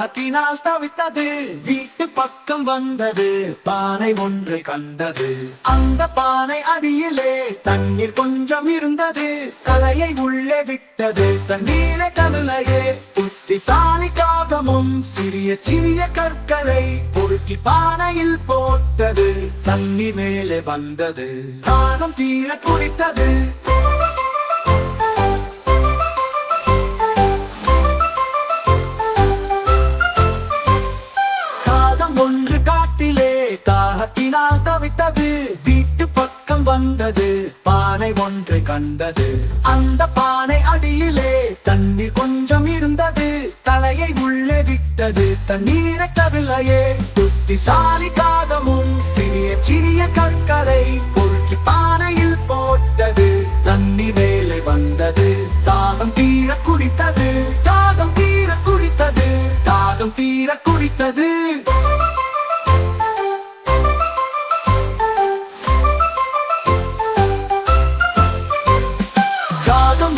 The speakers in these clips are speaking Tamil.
தாகத்தினால் தவித்தது. வீட்டு பக்கம் வந்தது, பானை ஒன்றை கண்டது. அந்த பானை அடியிலே தண்ணீர் கொஞ்சம் இருந்தது. தலையை உள்ளே விட்டது, தண்ணீரை கடலையே. புத்திசாலி காகமும் சிறிய சிறிய கற்களை பொறுக்கி பானையில் போட்டது. தண்ணீர் மேலே வந்தது, தாகம் தீர குடித்தது. ஒன்று காட்டிலே தாகத்தினால் தவித்தது. வீட்டு பக்கம் வந்தது, பானை ஒன்றை கண்டது. அந்த பானை அடியிலே தண்ணீர் கொஞ்சம் இருந்தது. தலையை உள்ளே விட்டது, தண்ணீரை கடலையே. புத்திசாலி காகமும் சிறிய சிறிய கற்களை பொறுக்கி பானையில் போட்டது. தண்ணீர் மேலே வந்தது, தாகம் தீர குடித்தது. தாகம் தீர குடித்தது, தாகம் தீர குடித்தது.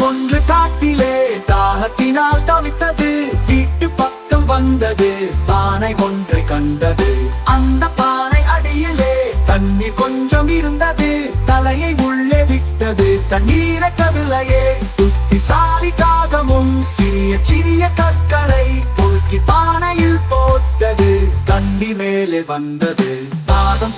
ஒன்று காட்டிலே தாகத்தினால் தவித்தது. வீட்டு பக்கம் வந்தது, பானை ஒன்றை கண்டது. அந்த பானை அடியிலே தண்ணீர் கொஞ்சம் இருந்தது. தலையை உள்ளே விட்டது, தண்ணீரை கடலையே. புத்திசாலி காகமும் சிறிய சிறிய கற்களை பொறுக்கி பானையில் போட்டது. தண்ணீர் மேலே வந்தது, தாகம்